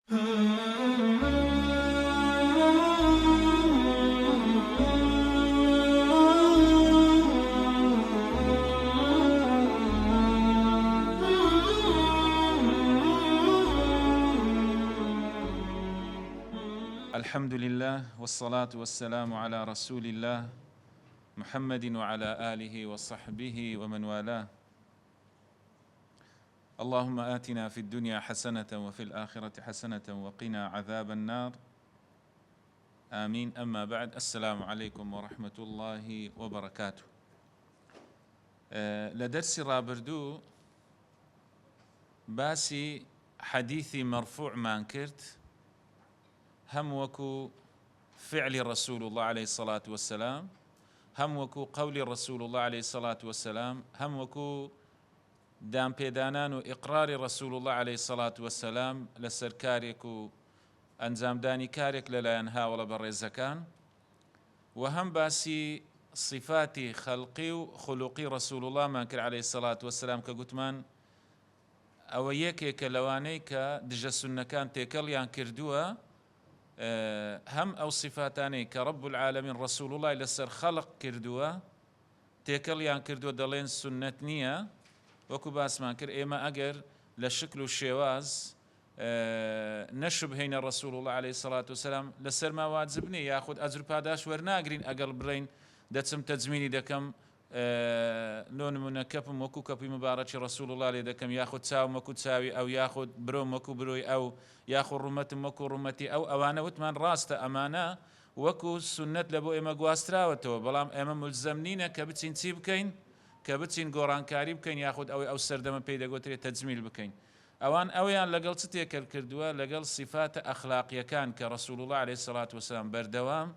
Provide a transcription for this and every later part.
الحمد لله والصلاة والسلام على رسول الله محمد وعلى آله وصحبه ومن والاه. اللهم آتنا في الدنيا حسنة وفي الآخرة حسنة وقنا عذاب النار، آمين. أما بعد، السلام عليكم ورحمة الله وبركاته. لدرس رابردو باسي حديثي مرفوع مانكرت هم وكو فعل رسول الله عليه الصلاة والسلام، هم وكو قول رسول الله عليه الصلاة والسلام، هم وكو دام بيدانان وإقرار رسول الله عليه الصلاة والسلام لسر كاريك وأنزام داني كاريك للا ينها ولا برزكان، وهم باسي صفات خلقي وخلقي رسول الله مانكر عليه الصلاة والسلام كقتمان أو يكيك لوانيك دج السنة كان تيكل كردوا هم أو صفاتاني كرب العالمين رسول الله لسر خلق كردوا تيكل كردوا دلين سنتنية وكو باس ما كر إيما أجر لشكل الشواز نشبهين الرسول الله عليه الصلاة والسلام لسر ما واجبني ياخذ أجر باداش ورناقرين أقل برين دتسم تزميني دكم لون منكب وكو كبي مبارك رسول الله عليه دكم ياخذ تساوي مكو تساوي أو ياخذ برو مكو بروي أو ياخذ رمة مكو رمتي أو أوانا وتمان راسته أمانة وكو سنة لبو إما قواسترا وتو بلام إما ملزمنين كبتين تيبكين كبتين قران كاري بكين ياخذ أو سردم بيدا قوتري تجميل بكين أوان أويان لقل ستيكل كردوا لقل صفات أخلاقية كان كرسول الله عليه الصلاة والسلام بردوام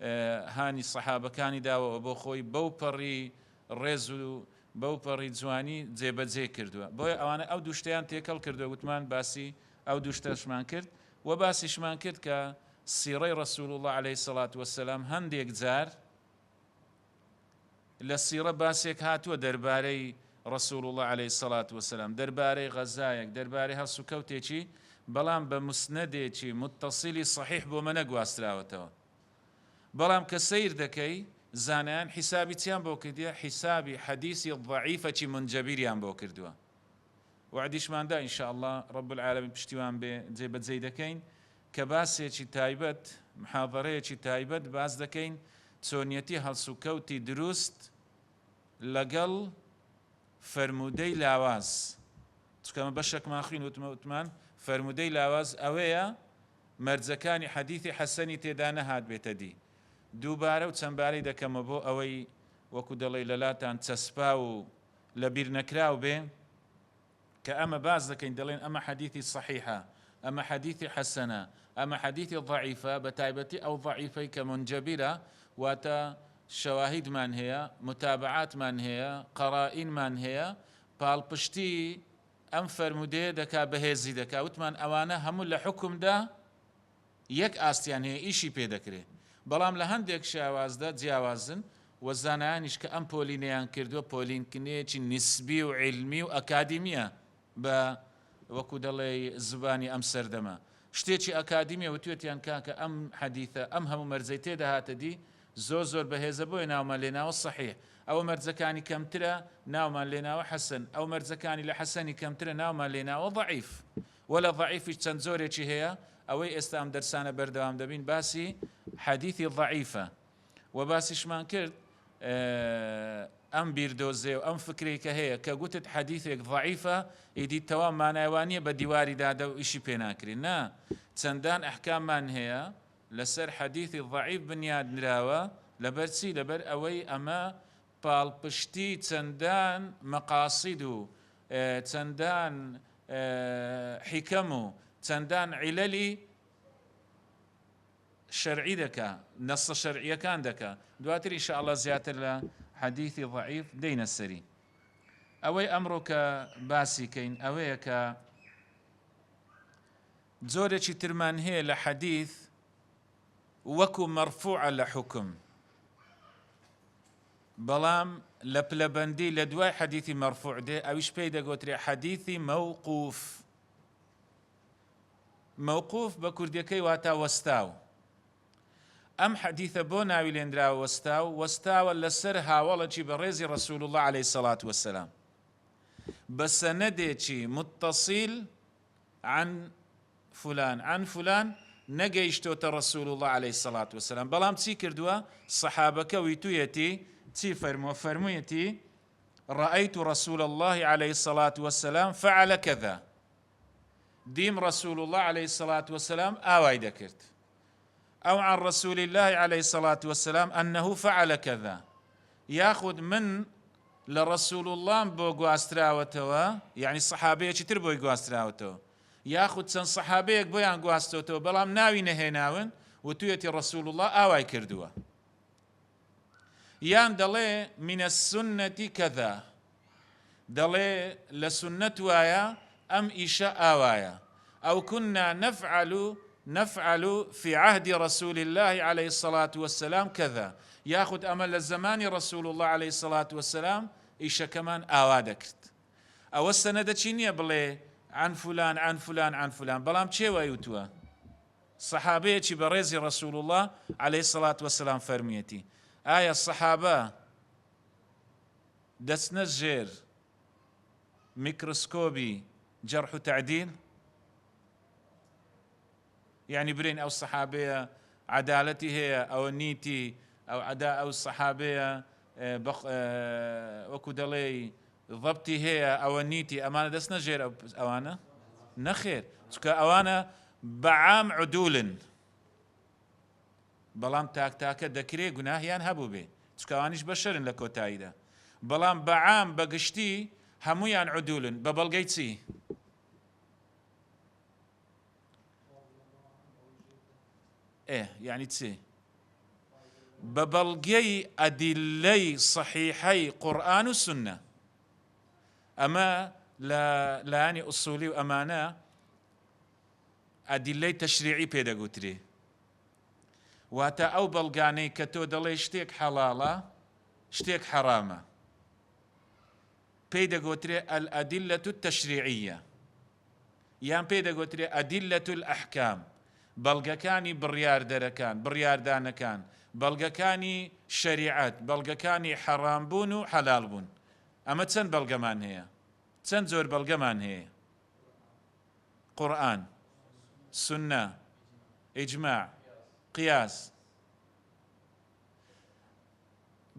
هاني الصحابة كان داوە بۆ خۆی بەو پەڕی ڕێز و بەو پەڕی جوانی جێبەجێ کردووە. بۆیە ئەوانە ئەو دوو شتیان تێکەڵ کردووە، وتمان باسی ئەو دوو شتەشمان کرد و باسیشمان کرد کە سیرەی ڕەسوول الله عليه الصلاة والسلام هەندێک جار لە سیرە باسێک هاتووە دەربارەی ڕەسوول الله عليه الصلاة والسلام، دەربارەی غەزایەک، دەربارەی هەڵسوکەوتێکی، بەڵام بە موسنەدێکی متصیلی صحیح بۆ منە گواستراوەتەوە. بەڵام کە سیر دەکەی زانایان حیسابی چیان بۆ کردووە؟ حیسابی حەدیثی ضعیفەکی منجەبیریان بۆ کردووە. وعدیشماندا ئینشاء الله رب العالمین پشتیوان بێ جێبەجێ دەکەین کە باسێکی تایبەت، محاضەرەیەکی تایبەت باس دەکەین چۆنیەتی هەڵسوکەوتی دروست لەگەڵ فەرموودەی لاواز. چکەمە بەشێکمان خوین وتمان فەرموودەی لاواز ئەوەیە مەرجەکانی حەدیثی حەسەنی تێدا نەهات بێتە دی. دووبارە و چەندبارەی دەکەمە بۆ ئەوەی وەکو دەڵێ لەلاتان چەسپا و لەبیر نەکراو بێ کە ئەمە باز دەکەین دەڵێن ئەمە حەدیثی صحیحە، ئەمە حەدیثی حەسەنە، ئەمە حەدیثی ضعیفە، بە تایبەتی ئەو ضعیفەی کە منجەبیرە، واتە شەواهیدمان هەیە، متابعاتمان هەیە، قەرائینمان هەیە، پاڵپشتی ئەم فەرموودەیە دەکا بەهێزی دەکا. وتمان ئەوانە هەموو لە حکمدا یەک ئاستیان هەیە، ئیشی پێ دەکرێت، بەڵام لە هەندێک شێوازدا جیاوازن و زانایانیش کە ئەم پۆلینەیان کردووە پۆلینکردنەیەکی نسبی و عیلمی و ئەکادیمیە بە وەکو دەڵێ زبانی ئەم سەردەمە. شتێکی ئەکادیمیە وتوێتیان کاکە ئەم حەدیثە ئەم هەموو مەرجەی تێدا هاتە دی زۆر بەهێزە بۆیە ناومان لێناوە صحیح، ئەو مەرجەکانی کەمترە ناومان لێناوە حەسەن، ئەو مەرجەکانی لە حەسەنی کەمترە ناومان لێناوە ضعیف. وەلە ضعیفیش چەند زۆرێکی هەیە. ئەوەی ئێستا ئەم دەرسانە بەردەوام دەبین باسی حەدیثی ضعیفە و باسیشمان کرد ئەم بیردۆزێ و ئەم فکرەی کە هەیە کە گوتت حەدیثێک ضعیفە ئیدی تەواو مانایوانیە بە دیواری دادا و ئیشی پێ ناکرێت. نا، چەندان ئەحکاممان هەیە لەسەر حەدیثی ضعیف بنیادنراوە لەبەر چی؟ لەبەر ئەوەی ئەمە پاڵپشتی چەندان مەقاصید و چەندان حیکەم و چەندان عیلەلی شەرعی دەکا، نەسە شەرعیەکان دەکا. دواتر ئینشاءالله زیاتر لە حەدیثی ضعیف دەینە سەری. ئەوەی ئەمڕۆ کە باسی کەین ئەوەیە کە جۆرێکی ترمان هەیە لە حەدیث وەکو مەرفوعە لە حکم، بەڵام لە پلەبەندی لە دوای حەدیثی مەرفوع دێ ئەویش پێی دەگوترێ حەدیثی مەوقوف. موقوف بە کوردیەکەی واتە وەستاو. ئەم حەدیثە بۆ ناوی لێنراوە وەستاوە لەسەر هاوڵەکی بە ڕێزی ڕەسوول الله عليه الصلاة والسلام بە سەنەدێکی متصل عن فلان نەگەیشتۆتە ڕەسوول الله عليه الصلاة والسلام. بەڵام چی کردووە؟ سەحابەکە ویتوویەتی چی فەرموویەتی رأيت رسول الله عليه الصلاة والسلام فعل كذا. ديم رسول الله عليه الصلاة والسلام آواي دكرت، أو عن رسول الله عليه الصلاة والسلام أنه فعل كذا. ياخذ من لرسول الله بو گواستراوتەوە، يعني الصحابية چتر بۆی گواستراوتەوە، ياخذ چەند صحابەیەک بۆیان گواستوتەوە بەڵام ناوی نەهێناون و توێتی رسول الله ئاوای کردووە. یان دەڵێ من السنة كذا، دەڵێ لە سنەت وایە ئەم ئیشە ئاوایە، أو كنا نفعل في عهد رسول الله عليه الصلاة والسلام كذا. ياخذ أمل الزمان رسول الله عليه الصلاة والسلام إيش كمان آوادكت. أو السنة تشينية بلي عن فلان بلام چه ويوتوا صحابي چي بريزي رسول الله عليه الصلاة والسلام فرميتي آية الصحابة دسنا الجير ميكروسكوبي جرح وتعديل، يعني برين أو الصحابية عدالتي هي أو نيتي أو عداء أو الصحابية وكو دلي ضبطي هي أو نيتي أمانة دسنا جير أوانا نخير أوانا بعام عدول بلام تاك دكري قناهيان هبو بي أوانيش بشرن لكو تايدا بلام بعام بقشتي همويان عدول ببلغيتي يعني تسي ببلغي أدلي صحيحي قرآن والسنة، أما لا يعني أصولي وأمانة أدلي تشريعي بيدا قوتري واتا أو بلغاني كتو دلي شتيك حلالة شتيك حرامة بيدا قوتري الأدلة التشريعية، يان بيدا قوتري أدلة الأحكام بەڵگەکانی بڕیار دەرەکان بڕیاردانەکان بەڵگەکانی شەریعەت بەڵگەکانی حەرام بوون و حەلال بوون. ئەمە چەند بەڵگەمان هەیە؟ چەند زۆر بەڵگەمان هەیە؟ قورئان، سونە، ئیجماع، قیاس.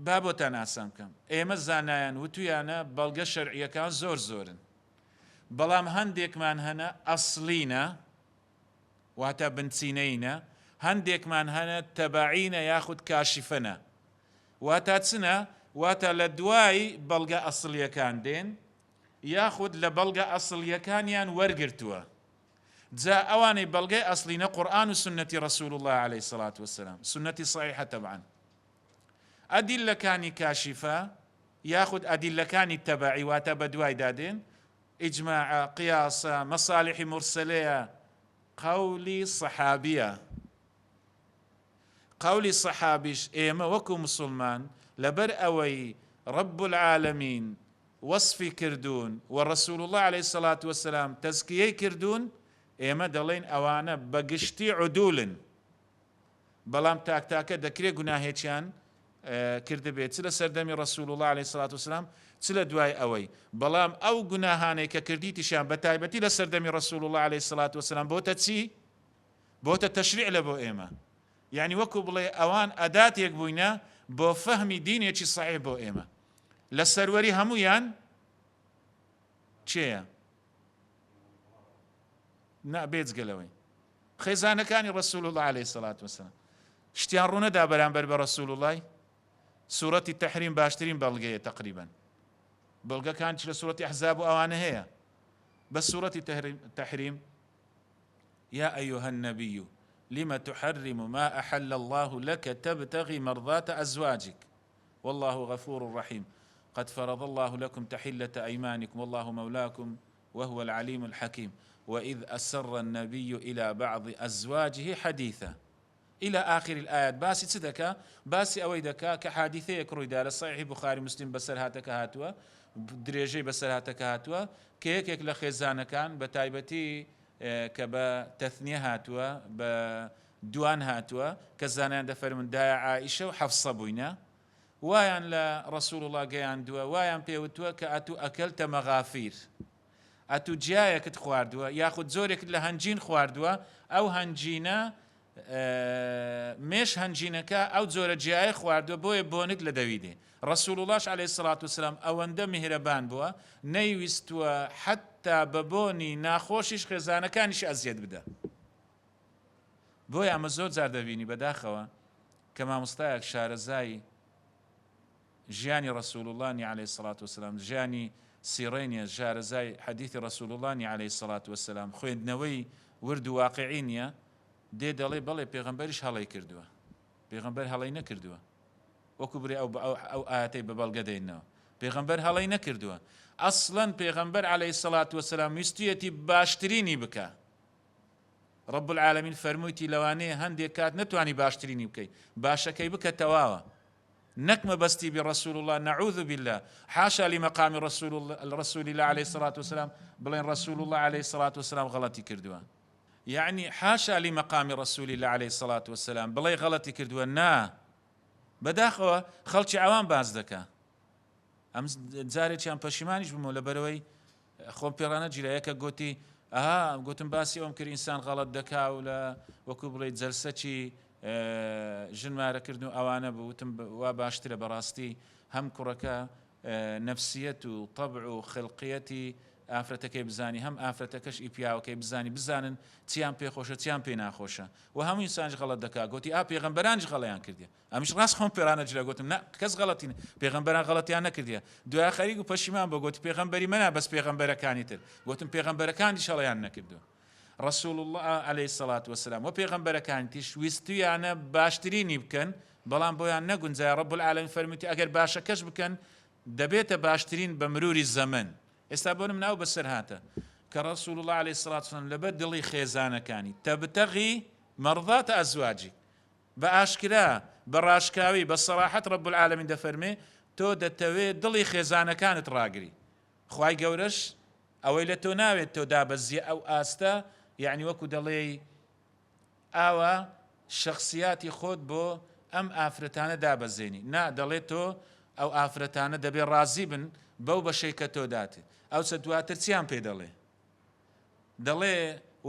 با بۆتان ئاسان بکەم، ئێمە زانایان وتویانە بەڵگە شەرعیەکان زۆر زۆرن، بەڵام هەندێکمان هەنە ئەسڵینە واتە بنچینەینە، هەندێکمان هەنە تەبەعینە یاخود کاشفەنە، واتە چنە؟ واتە لە دوای بەڵگە ئەسڵیەکان دێن یاخود لە بەڵگە ئەسڵیەکانیان وەرگرتووە. جا ئەوانەی بەڵگەی ئەسڵینە قورئان و سنەتی ڕەسوول الله عليه الصلاة والسلام، سنەتی صحیحە طبعا. ئەدیلەکانی کاشفە یاخود ئەدیلەکانی تەبەعی واتە بە دوای دادێن، ئیجماع، قیاسە، مەصالحی مرسلەیە، قولي صحابية. قولي صحابيش إيما وكو مسلمان لبر أوي رب العالمين وصفي كردون والرسول الله عليه الصلاة والسلام تزكية كردون إيما دلين أوانا بقشتي عدول بلام تاك دكري قناهي كان كرد بيت سلا سردمي رسول الله عليه الصلاة والسلام سلا دواي أوي بلام أو قناهاني ككرديتي شان بتايبتي لسردمي رسول الله عليه الصلاة والسلام بوتا تسي بوتا تشريع لبو إيما، يعني وكو بلي أوان أداة يقبوينا بو فهمي ديني چي صحيح بو إيما لسروري همويان چيا نا بيتز قلوي خيزانة كان رسول الله عليه الصلاة والسلام اشتيان رونا دابران برسول الله. سورة التحريم باشترين بلغية تقريبا بلغة كانت لسورة أحزاب وأوانه هي بس سورة التحريم يا أيها النبي لما تحرم ما أحل الله لك تبتغي مرضات أزواجك والله غفور رحيم قد فرض الله لكم تحلة أيمانكم والله مولاكم وهو العليم الحكيم وإذ أسر النبي إلى بعض أزواجه حديثا إلى آخر الآيات. باسي تصدقا باسي أويدكا كحادثة كرويدا لصحيح بخاري مسلم بسرهاتك هاتوا دريجي بسرهاتك هاتوا كيك لخيزانا كان بتايبتي کە بە تەثنیە هاتووە بە دوان هاتووە کە زانیان دەفەرمون دایە عائیشە و حەفسە بووینە وایان لە ڕەسوول الله گەیاندووە وایان پێوتووە کە ئەتو ئەکەلتە مەغافیر ئەتو جیایەکت خواردووە یاخود زۆرێکت لە هەنجین خواردووە ئەو هەنجینە مێش هەنجینەکە ئەو جۆرە جیایە خواردووە بۆیە بۆنت لە دەویدێ ڕەسوول اللهش عەلەیهی سڵات وسەلام ئەوەندە میهرەبان بووە نەیویستووە حەتا بە بۆنی ناخۆشیش خێزانەکانیش ئەزیەت بدە بۆیە ئەمە زۆر جار دەبینی بەداخەوە کە مامۆستایەک شارەزای ژیانی ڕەسوول اللهنی عەلەیهی سڵات وسەلام ژیانی سیڕەی شارەزای حەدیثی ڕەسوول اللهنی عەلەیهی سڵات وسەلام خوێندنەوەی ورد و واقعی نییە دێ دەڵێ بەڵێ پێغەمبەریش هەڵەی کردووە پێغەمبەر هەڵەی نەکردووە وەکو برێ ئەو ئاەتەی بە بەڵگە دەینەوە پێغەمبەر هەڵەی نەکردووە ئەسڵەن پێغەمبەر عەلەیهی سڵات وسەلام ویستویەتی باشترینی بکە رب العالمین فەرموویەتی لەوانەیە هەندێک کات نەتوانی باشترینی بکەی باشەکەی بکە تەواوە نەک مەبەستی بڕەسوول الله نەعوذ بالله حاشا لمقام الرسول الله عليه الصلاة والسلام بڵێن رسول الله عليه الصلاة والسلام غەڵەتی کردووە يعني حاشا لمقام رسول الله عليه الصلاة والسلام بڵێ غەڵەتی کردووە نا بەداخەوە خەڵکی ئەوان باز دەکا ئەم جارێکیان پەشیمانیش بوومەوە لەبەرەوەی خۆم پێڕانە جیرایەکە گوتی ئەها گوتم باسی ئەوم کرد ئینسان غەڵەت دەکا و لە وەکو بڵێ جەلسەکی ژنمارەکردن و ئەوانە بوتم وا باشترە بەڕاستی هەم کوڕەکە نەفسیەت و طەبع و خلقیەتی ئافرەتەکەی بزانی هەم ئافرەتەکەش ئیپیاوەکەی بزانن چیان پێخۆشە چیان پێ ناخۆشە و هەموو ئینسانش غەڵەت دەکا گوتی پێغەمبەرانش غەڵەیان کردی ئەمیش ڕاست خۆم پێرانە جرا گوتم نا کەس غەڵەتی پێغەمبەران غەڵەتیان نەکردیە دوای خەریک و پەشیمان بۆ گوتی پێغەمبەری منە بەس پێغەمبەرەکانی تر گوتم پێغەمبەرەکانیش هەڵەیان نەکردووە رسول الله عليه الصلاة والسلام وبيغمبركانتيش ويستويانا باشتريني بكن بلان بويان نقول زي رب العالمين فرمتي أجر باشا كش بكن دبيت باشترين بمرور الزمن استابون من أو بسرهاته كرسول الله عليه الصلاة والسلام لبدلي خيزانة كاني تبتغي مرضات أزواجي بأشكرا براشكاوي بصراحة رب العالمين دفرمي تو دتوي دلي خيزانة كانت راقري خواي قورش أويلتو ناوي تو دابزي أو آستا يعني وەکو دەڵێ ئاوە شخصیاتی خۆت بۆ ئەم ئافرەتانە دابەزێنی نا دەڵێت تۆ ئەو ئافرەتانە دەبێ ڕازی بن بەو بەشەی کە تۆ داتێت ئەو چە دواتر چیان پێ دەڵێ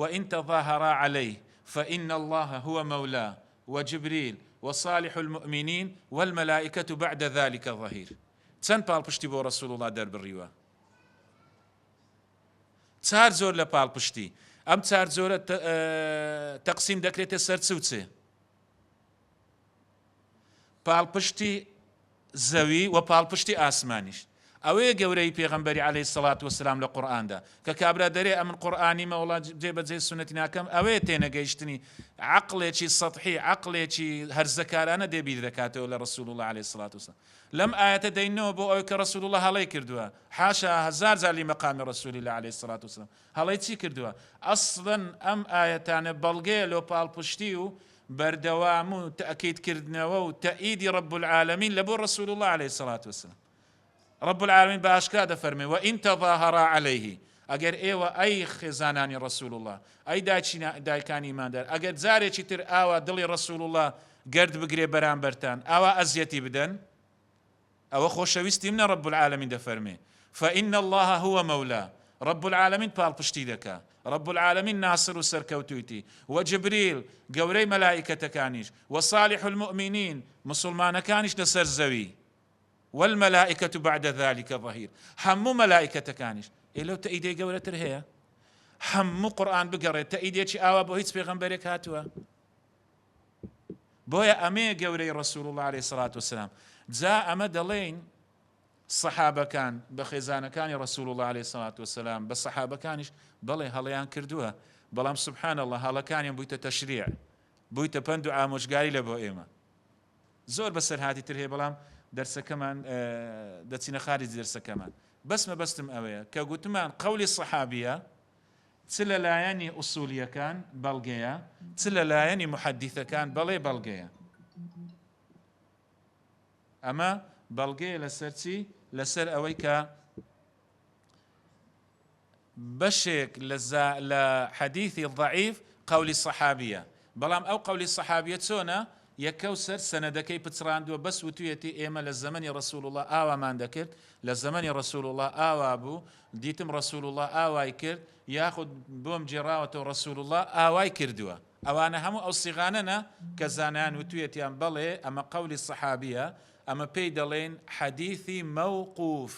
وإن تظاهرا عليه فإن الله هو مولاه وجبريل وصالح المؤمنين والملائكة بعد ذلك ظهير چەند پاڵپشتی بۆ رسول الله دەربڕیوە چار زۆر لە پاڵپشتی ئەم چار زۆرە تەقسیم دەکرێتە سەر چوچێ پاڵپشتی زەوی و پاڵپشتی ئاسمانیش ئەوەیە گەورەی پێغەمبەری عەلەیهی سەڵات وسەلام لە قورئاندا کە کابرا دەرێ ئەمن قورئانی مەوڵا جێبەجێ سونەتی ناکەم ئەوەیە تێنەگەیشتنی عەقڵێکی سەطحی عەقڵێکی هەرزەکارانە دێبیر دەکاتەوە لە ڕەسوول الله عەلەیهی سەڵات وسەلام لەم ئاەتە دەینەوە بۆ ئەوەی کە ڕەسوول الله هەڵەی کردووە حاشا هەزار جار لمەقامی ڕەسوول الله عەلەیهی سەڵات وسەلام هەڵەی چی کردووە ئەسڵەن ئەم ئاەتانە بەڵگەیە لۆ پاڵپشتی و بەردەوام و تەئکیدکردنەوە و تەئیدی رب العالمین لە بۆ ڕەسوول الله عەلەیهی سەڵات وسەلام رب العالمين باشكا دفرمي وإن تظاهر عليه أجر إيوة أي خزاناني رسول الله أي دايكان إيمان دار أجر زاري تر آوا دلي رسول الله قرد بقري بران برتان آوا أزيتي بدن أو خوشويستي من رب العالمين دفرمي فإن الله هو مولاه رب العالمين بالبشتي دكا رب العالمين ناصر وسركوتويتي وجبريل قوري ملائكة كانيش وصالح المؤمنين مسلمان كانيش نسر زوي والملائكة بعد ذلك ظهير همو ملائكة كانش إلو تأيدي قولة هي همو قرآن بقرأ تأيدي شي آوا بو هيتس بيغنبريك هاتوا بويا أمي قولي رسول الله عليه الصلاة والسلام جاء مدلين صحابة كان بخزانة كان رسول الله عليه الصلاة والسلام بس صحابة كانش بلي هليان كردوها بلام سبحان الله هلا كان ينبويت تشريع بويت بندو عاموش قاري لبو إيما زور بسر هاتي ترهي بلام دەرسەکەمان دەچینە خارج دەرسەکەمان بەسمە بەستم ئەوەیە کە گوتمان قەولی سەحابیە چ لە لایەنی ئوسولیەکان بەڵگەیە چ لە لایەنی محەدیثەکان بەڵێ بەڵگەیە ئەمە بەڵگەیە لەسەر چی لەسەر ئەوەی کە بەشێک لە حەدیثی ضعیف قولی صحابیە، بەڵام ئەو قولی صحابیە چۆنە؟ یەکەوسەر سەنەدەکەی پچڕاندووە، بەس وتویەتی ئێمە لە زەمەنی ڕەسوول الله ئاوامان دەکرد، لە زەمەنی ڕەسوول الله ئاوا بوو، دیتم ڕەسوول الله ئاوای کرد، یاخود بۆم جێراوەتەوە ڕەسوول الله ئاوای کردووە. ئەوانە هەموو ئەو سیغانەنە کە زانایان وتویەتیان بەڵێ ئەمە قولی صحابیە، ئەمە پێی دەڵێن حەدیثی مەوقوف،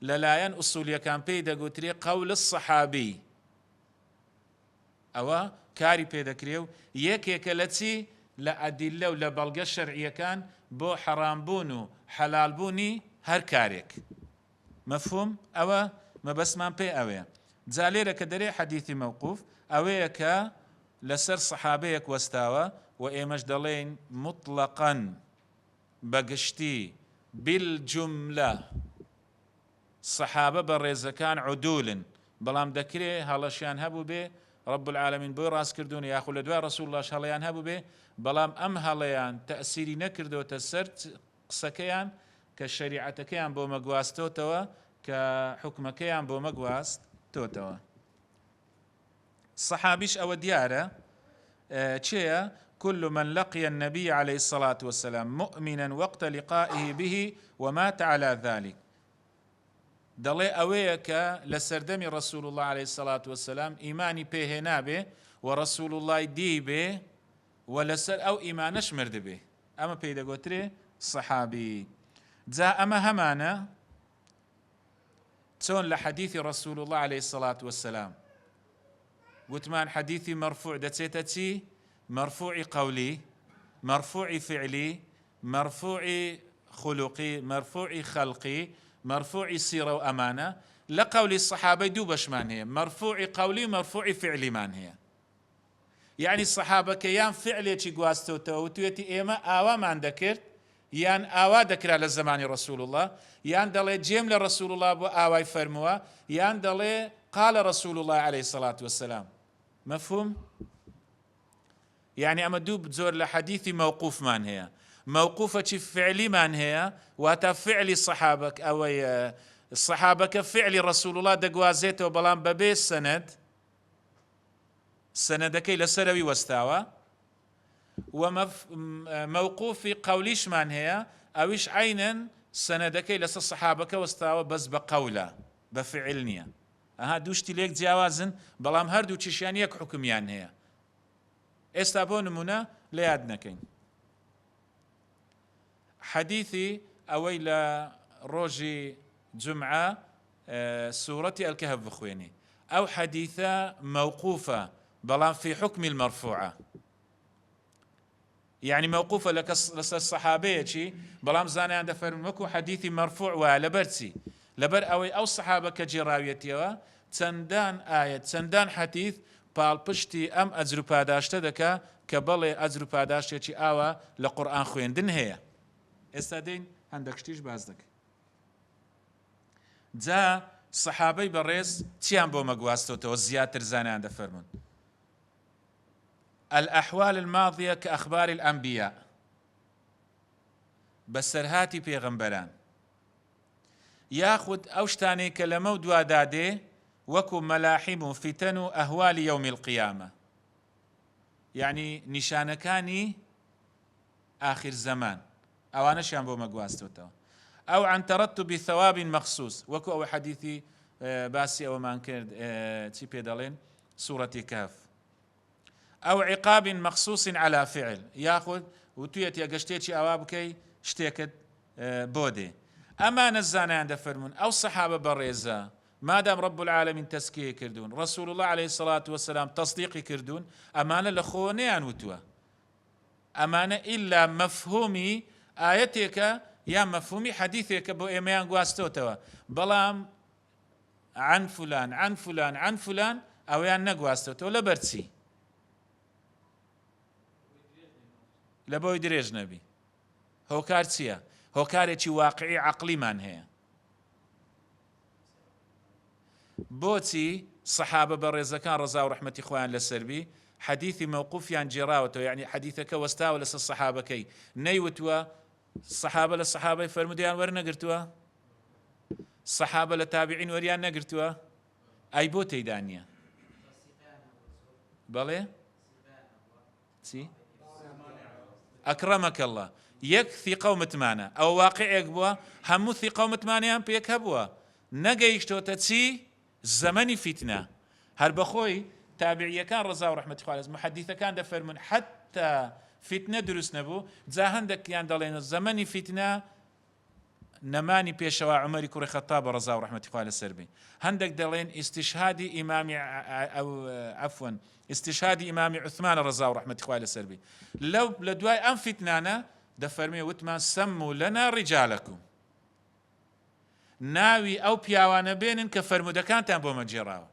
لەلایەن ئوسولیەکان پێی دەگوترێ قول الصحابی. ئەوە کاری پێدەکرێ و یەکێکە لە چی؟ لە ئەدیلە و لە بەڵگە شەرعیەکان بۆ حەرامبوون و حەلالبوونی هەر کارێک. مەفهوم؟ ئەوە مەبەسمان پێ ئەوەیە. جا لێرە کە دەرێ حەدیثی مەوقوف ئەوەیە کە لەسەر سەحابەیەک وەستاوە و ئێمەش دەڵێن مطلقاً بەگشتی بالجملە سەحابە بە ڕێزەکان عودولن، بەڵام دەکرێ هەڵەشیان هەبوو بێ رب العالمین بۆی ڕاستکردوون یاخو لە دوای ڕەسوول الله هەڵەیان هەبوو بێ، بەڵام ئەم هەڵەیان تەئسیری نەکردوتە سەر قسەکەیان کە شەریعەتەکەیان بۆ مەگواستۆتەوە، کە حکمەکەیان بۆ مەگواستۆتەوە. صحابیش ئەوە دیارە چێە؟ كل من لقي النبي عليه الصلاة والسلام مؤمنا وقت لقائه به ومات على ذلك. دەڵێ ئەوەیە کە لە سەردەمی ڕەسوول الله عليه الصلاة والسلام ئیمانی پێهێنا بێ و ڕەسوول الله دی بێ و لەسەر ئەو ئیمانەش مرد بێ، ئەمە پێی دەگوترێ صحابی. جا ئەمە هەمانە چۆن لە حەدیثی ڕەسوول الله عليه الصلاة والسلام گوتمان حەدیثی مەرفوع دەچێتە چی؟ مرفوع قولي، مرفوع فعلي، مرفوع خلقي، مرفوع خلقي، مرفوع سيرة وأمانة. لقول الصحابة دو بشمان هي مرفوع قولي مرفوع فعلي مان هي، يعني الصحابة كيان فعلي تشي قواستو توتيتي إيما آوا ما ذكرت يان آوا ذكر على زمان رسول الله، يان دلي جيم لرسول الله بو آوا يفرموا، يان دلي قال رسول الله عليه الصلاة والسلام. مفهوم؟ يعني أما دوب زور لحديثي موقوف مان هي، موقوفة فعلي مان هي، واتا فعلي صحابك أو الصحابة كفعل رسول الله دقوازيته وبلان ببي سند سندكي لسروي واستاوى، وموقوف في قوليش مان هي أويش عينا سندكي لس الصحابة واستاوى بس بقوله بفعلنيا. أها دوشتي ليك جوازن بلام هردو تشيشان يك حكميان هي. استابون منا ليادنكين حديثي أويلا روجي جمعة سورة الكهف بخويني أو حديثة موقوفة بلان في حكم المرفوعة، يعني موقوفة للصحابية بلان زاني عند فرمكو حديثي مرفوع ولبرتي لبر أو صحابة كجراويتي تندان آية تندان حديث پاڵپشتی ئەم ئەجر و پاداشتە دەکا کە بەڵێ ئەجر و پاداشتێکی ئاوە لە قورئان خوێندن هەیە. ئێستا دێین هەندێک شتیش باز دەکەین. جا سەحابەی بەڕێز چیان بۆ مەگواستۆتەوە زیاتر زانیان دەفەرمون؟ الأحوال الماضية كأخبار الأنبياء، بەسەرهاتی پێغەمبەران، یاخود ئەو شتانەی کە لەمە دوا دادێ وكو ملاحم فتن أهوال يوم القيامة، يعني نشانكاني آخر زمان أو نشان بو مقواستو، أو عن ترتب ثواب مخصوص وكو أو حديثي باسي أو ما كان تيبي دالين سورة كهف، أو عقاب مخصوص على فعل ياخذ وتويت يقشتيتي أوابكي شتيكت بودي. أما نزانا عند فرمون أو صحابة بريزة ما دام رب العالمين تزكية كردون رسول الله عليه الصلاة والسلام تصديق كردون أمانة لخونيان وتوا أمانة إلا مفهومي آيتك يا مفهومي حديثك بو إيميان قواستوتوا بلام عن فلان عن فلان عن فلان أو يان نقواستوتوا لبرتسي لبوي دريج نبي هو كارتسيا هو كارتي واقعي عقلي من هي بوتي صحابة برزكان رضا ورحمة إخوان للسربي حديثي موقوف يعني جراوته يعني حديثك واستاو لس الصحابة كي نيوتوا الصحابة للصحابة يفرموا ديان ورنا قرتوا الصحابة للتابعين وريان نقرتوا ئەی بۆ تێیدا نییە بەڵێ چی ئەکرەمەکە الله یەک ثیقە و متمانە ئەو واقعێک بووە هەموو ثیقە و متمانیان پێک هەبووە نەگەیشتۆتە چی زەمەنی فیتنە هەر بەخۆی تابعیەکان ڕەزا و ڕەحمەتی خوا لەسەر محەدیثەکان دەفەرمون حتى فیتنە دروست نەبوو جا هەندێکیان دەڵێن زەمەنی فیتنە نەمانی پێشەوە عومەری کوڕی خەتاب ڕەزا و ڕەحمەتی خوا لەسەر بێ هەندێک دەڵێن ئیستیشهادی ئیمامی عەفوەن ئیستیشهادی ئیمامی عوثمان ڕەزا و ڕەحمەتی خوا لەسەر بێ لە دوای ئەم فیتنانە دەفەرمێ وتمان سەمموا لەنا ڕیجالەکم ناوی ئەو پیاوانە بێنن کە فەرمودەکانتان بۆ مەجێڕاوە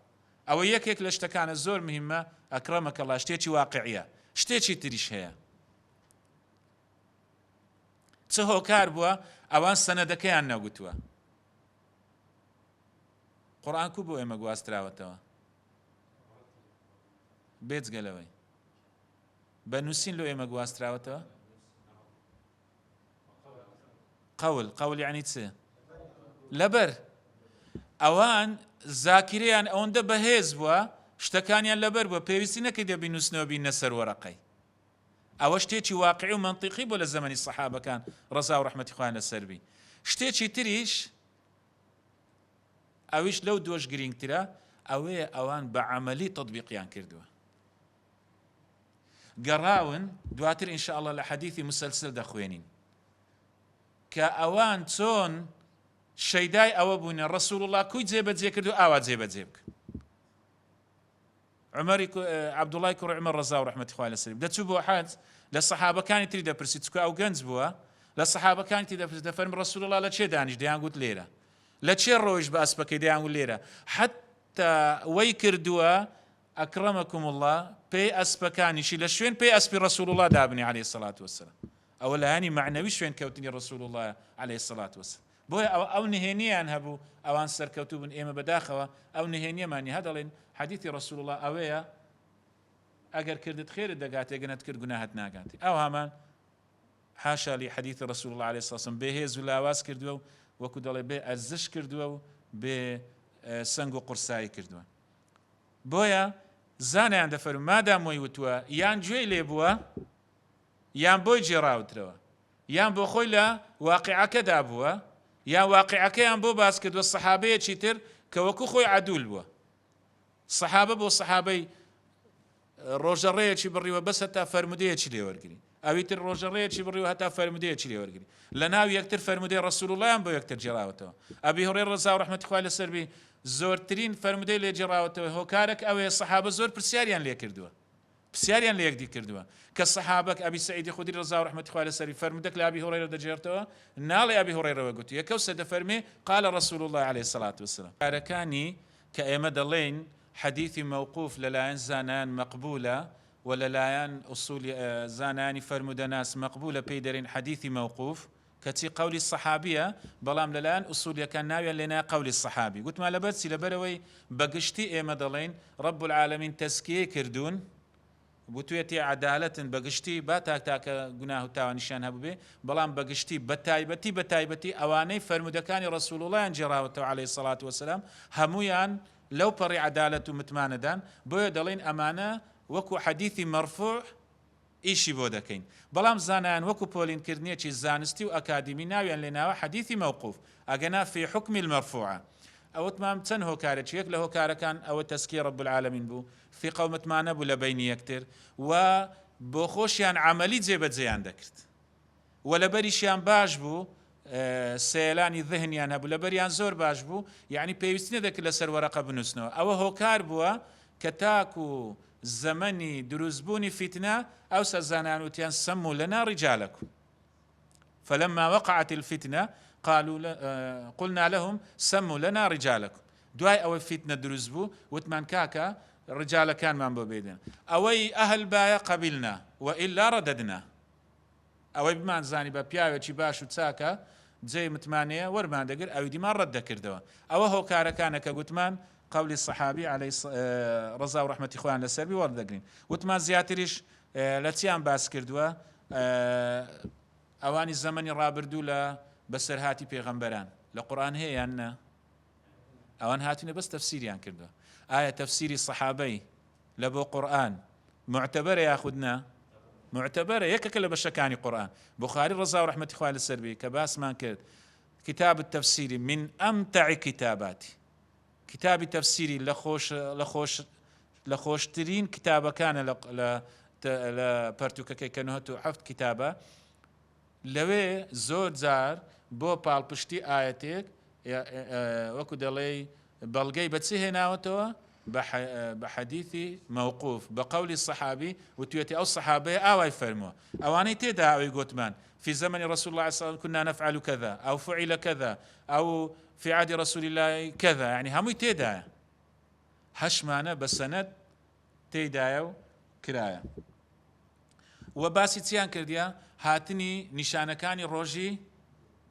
ئەوە یەکێک لە شتەکانە زۆر مهمە ئەکرەمەکەڵڵا شتێکی واقعیە شتێکی تریش هەیە چ هۆکار بووە ئەوان سەنەدەکەیان نەگوتووە قورئان کو بۆ ئێمە گواستراوەتەوە بێجگەلەوەی بە نووسین لۆ ئێمە گواستراوەتەوە قەول یعنی چ لەبەر ئەوان زاکرەیان ئەوەندە بەهێز بووە شتەکانیان لەبەر بووە پێویستی نەکەی دەبی نووسنەوە بینە سەر وەرەقەی ئەوە شتێکی واقعی و منطقی بۆ لە زەمەنی سەحابەکان ڕەزا و ڕەحمەتی خوایان لەسەر بی شتێکی تریش ئەویش لەو دۆش گرنگترە ئەوەیە ئەوان بە عەمەلی تەطبیقیان کردووە گەڕاون دواتر ئینشاءالله لە حەدیثی مسلسل دەخوێنین کە ئەوان چۆن شەیدای ئەوە بوونە ڕەسوڵ الله کوی جێبەجێ کرد و ئاوا جێبەجێ بکە عمەری عەبدوڵای کوڕی عومەر ڕەزا و ڕەحمەتی خوای لەسەر دەچوو بۆ حەج لە سەحابەکانی تری دەپرسی چکە ئەو گەنج بووە لە سەحابەکانی تری دەپرسی دەفەرمی ڕەسوڵ الله لە چێ دانیش دەیان گوت لێرە لە چێ ڕۆیش بە ئەسپەکەی دەیان گوت لێرە حتى وەی کردووە ئەکرەمەکم الله پێی ئەسپەکانیشی لە شوێن پێی ئەسپی ڕەسوڵ الله دابنی عەلەیهی سەڵات وەسەلام ئەوە لایانی معنەوی شوێن کەوتنی ڕەسوڵ الله عەلەیهی سەڵات وەسەلام بۆیە ئەو نهێنیان هەبوو ئەوان سەرکەوتوو بن ئێمە بەداخەوە ئەو نهێنیەمانی هەدەڵێن حەدیثی ڕەسوڵ الله ئەوەیە ئەگەر کردت خێرت دەگاتێ گەنت کرد گوناهت ناگاتێ ئەو هەمان حاشا لی حەدیثی ڕەسوڵ الله عەلەیهی سەڵات وسەلام بێهێز و لاواز کردووە و وەکو دەڵێ بێ ئەرزش کردووە و بێ سەنگ و قورسایی کردووە بۆیە زانیان دەفەرمون مادام وەی وتووە یان گوێی لێ بووە یان بۆی جێڕاوترەوە یان بۆ خۆی لە واقعەکەدا بووە یان واقعەکەیان بۆ باس کردووە سەحابەیەکی تر کە وەکو خۆی عەدوول بووە سەحابە بۆ سەحابەی ڕۆژەڕەیەکی بڕیوە بەس هەتا فەرمودەیەکی لێوەرگری ئەوی تر ڕۆژەڕەیەکی بڕیوە هەتا فەرمودەیەکی لێوەرگری لە ناو یەکتر فەرمودەی ڕەسوڵ اللهیان بۆ یەکتر جێڕاوەتەوە ئەبی هورەیرە ڕەزا و ڕەحمەتی خوای لەسەر بی زۆرترین فەرمودەی لێ جێڕاوەتەوە هۆکارێک ئەوەیە سەحابە زۆر پرسیاریان لێ کردووە پرسیاریان لە یەکدی کردووە کە سەحابەک ئەبی سەعیدی خودری ڕەزا و ڕەحمەتی خوای لەسەری فەرمودەک لە ئەبی هورەیرە دەجێڕێتەوە ناڵێ ئەبی هورەیرەوە گوتی یەکەو سە دەفەرمێ قال رسول الله عليه الصلاة والسلام کارەکانی کە ئێمە دەڵێن حەدیثی موقوف لەلایەن زانایان مەقبولە ولەلایەن ئوسولی زانانی فەرمودەناس مەقبولە پێی دەرێن حەدیثی موقوف کەچی قولی سەحابیە بەڵام لەلایەن ئوسولیەکان ناویان لێنایە قولی سەحابی گوتمان لەبەرچی لەبەرەوەی بەگشتی ئێمە دەڵێن رب العالمین تەزکیە کردوون بوتوێتی عەدالەتن بەگشتی با تاکە گوناه و تاوانیشان هەبوو بێ بەڵام بەگشتی بەتایبەتی ئەوانەی فەرمودەکانی ڕەسوڵ اللهیان جێڕاوەتەوە عەلەیهی سەڵات وەسەلام هەموویان لەو پەڕی عەدالەت و متمانەدان بۆیە دەڵێن ئەمانە وەکو حەدیثی مەرفوع ئیشی بۆ دەکەین بەڵام زانایان وەکو پۆلینکردنیەکی زانستی و ئەکادیمی ناویان لێناوە حەدیثی مەوقوف ئەگەنا فی حکمی المەرفوعە ئەوتمان چەند هۆکارێکی یەک لە هۆکارەکان ئەوە تەزکیە رب العالمین بوو ثقە و متمانە بوو لە بینی یەکتر و بۆ خۆشیان عەمەلی جێبەجێیان دەکرد و لەبەریشیان باش بوو سێلانی ذهنیان هەبوو لەبەریان زۆر باش بوو یعنی پێویستی نەدەکرد لەسەر وەرەقە بنووسنەوە ئەوە هۆکار بووە کە تاکو زەمەنی دروستبوونی فیتنە ئەو سەزانان وتیان سەمموا لەنا ڕیجالەکم فلما وقعت الفتنة قلنا لهم سموا لنا رجالكم دوای ئەوەی فیتنە دروست بوو وتمان کاکە ڕجالەکانمان بۆ بێدەن ئەوەی ئەهل بایە قەبیلنا وئیلا ڕەدەدنا ئەوەی بمانزانی بە پیاوێکی باش و چاکە جێی متمانەیە وەرمان دەگر ئەوی دیمان ڕەت دەکردەوە ئەوە هۆکارەکانە کە گوتمان قولی الصحابي عليه ڕەزا و ڕەحمەتی خۆیان لەسەر وەردەگرین وتمان زیاتریش لە چیان باس کردووە ئەوانی زەمەنی ڕابردوو لە بەسەرهاتی پێغەمبەران لە قورئان هەیە یان نە ئەوان هاتوونە بەس تەفسیریان کردووە ئایا تەفسیری سەحابەی لە بۆ قورئان معتەبەرە یاخودنا معتەبەرە، یەکێکە لە بەشەکانی قورئان. بوخاری ڕەزا و ڕەحمەتی خوای لەسەر بێ کە باسمان کرد کتاب التفسیری من ئەمتەعی کتاباتی، کتابی تەفسیری لە خۆشترین کتابەکانە لە پەرتوکەکەی کە 97 کتابە. لەوێ زۆر جار بۆ پاڵپشتی ئاەتێک وەکو دەڵێ بەڵگەی بەچی هێناوەتەوە بە حەدیثی مووقوف بە قەولی سەحابی وتوێتی ئەو سەحابەیە ئاوای فەرمووە. ئەوانەی تێدا ئەوەی گوتمان في زمن رسول الله صلى الله عليه وسلم كنا نفعل كذا أو فعل كذا أو في عهد رسول الله كذا، يعني هموي تيدا هشمانة بسند تيدا كرايا. وباسي تيان كرديا هاتني نشانكاني روجي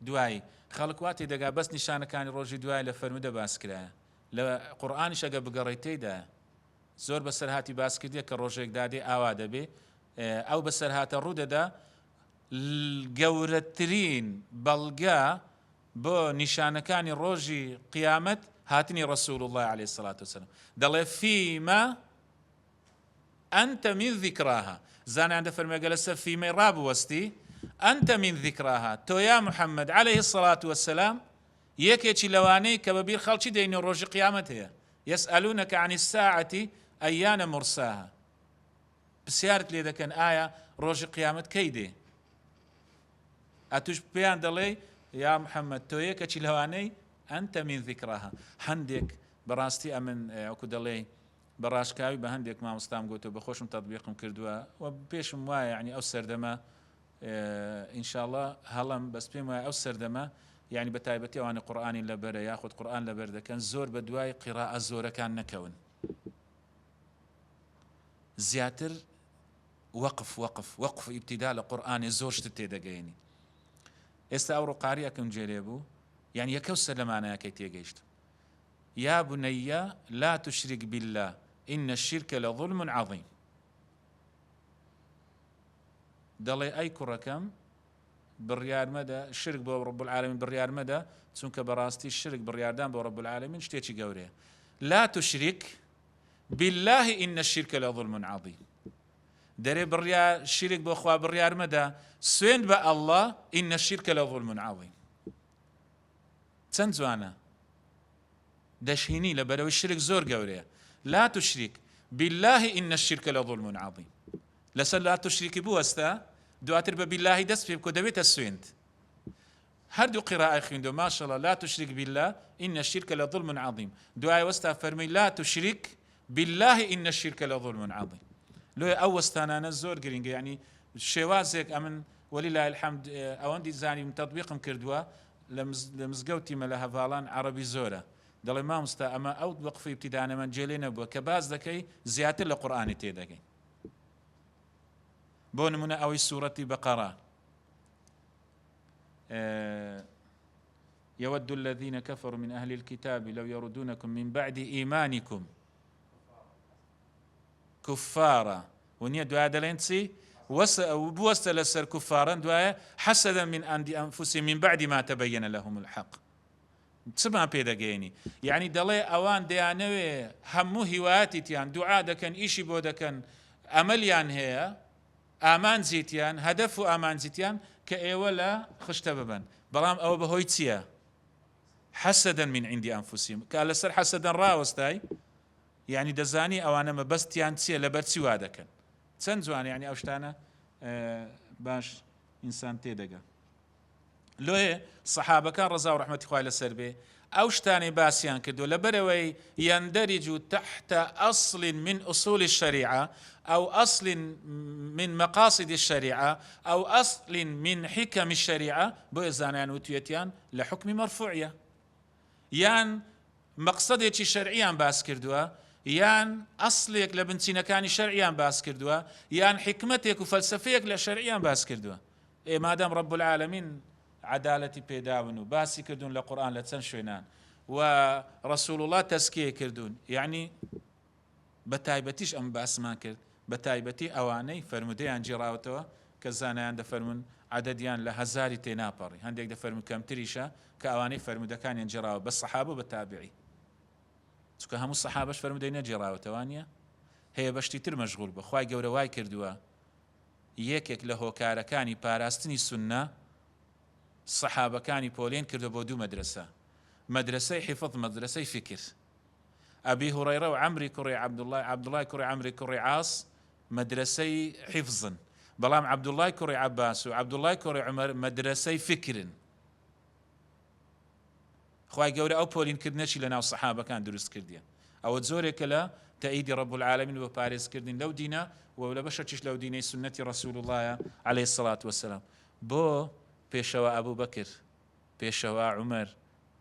دواي خلق واتي دقا بس نشانكاني روجي دواي لفرمده باس كرايا لقرآن شقا بقريتي دا زور بسر هاتي باس كرديا كروجيك دادي آوا دبي أو بسر هات الرودة دا گەورەترین بەڵگا بۆ نیشانەکانی ڕۆژی قیامەت هاتنی ڕەسوول الله عليه الصلاة والسلام. دەڵێ فيما أنت من ذكراها، زانیان دەفەرمێ گەلە سەر فیمەی ڕابوەستی أنت من ذكراها، تۆ یا محەممەد عليه الصلاة والسلام یەکێکی لەوانەی کە بەبیر خەڵکی دەینێ ڕۆژی قیامەت هەیە. يسألونك عن الساعة أيان مرساها، پرسیارت لێ دەکەن ئایا ڕۆژی قیامەت کەی دێ؟ ئەتوش پێیان دەڵێ یا محەممەد تۆ یەکەکی لەوانەی ئەنتە من ذیکراها. هەندێک بەڕاستی ئەمن وەکو دەڵێ بەڕاشکاوی بە هەندێک مامۆستام گوتەوە بەخۆشم تەطبیقم کردووە و پێشم وایە یعنی ئەو سەردەمە ئینشاءڵڵا هەڵم بەس پێم وایە ئەو سەردەمە یعنی بە تایبەتی ئەوانە قورئانی لەبەرە یاخود قورئان لەبەر دەکەن زۆر بە دوای قیراءە زۆرەکان نەکەون، زیاتر وەقف ئیبتیدا لە قورئانی زۆر شت تێدەگەیەنی. ئێستا ئەو ڕووقاریەکەم جێرێ بوو، یعنی یەکەو سەر لەمانەیەکەی تێگەیشت. یا بنەیە لا تشرك بالله إن الشرك لظلم عظيم. دەڵێ ئەی کوڕەکەم بڕیار مەدە شرک بۆ رب العالمین بڕیار مەدە، چونکە بەڕاستی شرک بڕیاردان بۆ رب العالمین شتێکی گەورەیە. لا تشرك بالله إن الشرك لظلم عظيم. دەرێ بڕیار شرک بۆ خوا بڕیار مەدە، سوێند بە ئەڵڵا إن الشرك لظلم عظيم. چەند جوانە دەشینی لەبەرەوەی شرک زۆر گەورەیە. لا تشرك بالله إن الشرك لظلم عظيم. لەسەر لا تشرکی بوەستە دواتر بە بالله دەست پێ بکۆ دەبێتە سوێند. هەردوو قیراءە خوێندوە ماشەڵڵا لا تشرك بالله إن الشرك لظلم عظيم. دوای وەستا فەرمووی لا تشرك بالله إن الشرك لظلم عظيم. لۆ ئەو وەستانانە زۆر گرنگە، یعنی شێوازێک ئەمن وەلیلای الحەمد ئەوەندی زانیم تەطبیقم کردووە لە مزگەوتیمە لە هەڤاڵان عەرەبی زۆرە. دەڵێ مامۆستا ئەمە ئەو وەقفی ابتیدانەمە جێلێ نەبووە کە باز دەکەی زیاتر لە قورئانی تێدەگەین. بۆ نمونە ئەوەی سوورەتی بەقەرە يود الذين كفروا من أهل الكتاب لو يردونكم من بعد إيمانكم كفارا، ونيا دعاء دلنسي وبوست لسر كفارا دعاء حسدا من عند أنفسهم من بعد ما تبين لهم الحق. سبحان بيداگيني يعني دلي أوان ديانوي همو هواياتي تيان دعاء دكن إيشي بودكن أمليان هي ئامان زیتیان هەدەف و ئامان زیتیان کە ئێوە لە خشتە ببن، بەڵام ئەوە بەهۆی چییە؟ حەسەدەن من عندی ئەنفوسیهم، کە لەسەر حەسەدەن ڕاوەستای، یعنی دەزانی ئەوانە مەبەستیان چییە لەبەر چی وا دەکەن. چەند جوانە یعنی ئەو شتانە باش ئینسان تێدەگا. لۆیە سەحابەکان ڕەزا و ڕەحمەتی خوای لەسەر بێ ئەو شتانەی باسییان کردو لەبەرەوەی يندرج تحت أصل من أصول الشريعة أو أصل من مقاصد الشريعة أو أصل من حكم الشريعة بو إزانيان وتويتيان لحكم مرفوعية، يان مقصدێکی شەرعیان باس کردووە، یان ئەسڵێک لە بنچینەکانی شەرعیان باس کردووە، یان حکمتێک و فەلسفەیەک لە شەرعیان باس کردووە. مادام رب العالمین عدالەتی پێداون و باسی کردوون لە قورئان لە چەند شوێنان و رسول الله تەزکیە کردوون، یعنی بە تایبەتیش ئەم باسمان کرد، بە تایبەتی ئەوانەی فەرمودەیان جێڕاوەتەوە کە زانایان دەفەرمون عەدەدیان لە هەزاری تێناپەڕی، هەندێک دەفەرمون کەمتریشە کە ئەوانەی فەرمودەکانیان جێڕاوە بە سەحابە و بە تابعی. چکە هەموو سەحابەش فەرمودەی نەجێڕاوەتەوانە هەیە بەشتی تر مەشغوڵ بە خوای گەورە وای کردووە یەکێک لە هۆکارەکانی پاراستنی سونە سەحابەکانی پۆلێن کردو بۆ دوو مەدرسە مەدرسەی حیفظ مەدرسەی فکر ئەبی هوڕەیرە و عەمری کوڕی عەبدوڵای کوڕی عەمری کوڕی عاس مەدرسەی حیفظن بەڵام عەبدوڵای کوڕی عەباس و عەبدوڵای کوڕی عومەر مەدرسەی فکرن خوای گەورە ئەو پۆلینکردنەشی لە ناو سەحابەکان دروست کردیە ئەوە زۆرێکە لە تەئیدی ڕەب العالەمین بۆ پارێزکردن لەو دینە و لە بەشێکیش لەو دینەی سونەتی ڕەسوول اللهە عەلەیهی السەڵات وەسەلام بۆ پێشەوە ئەبوو بەکر پێشەوە عومەر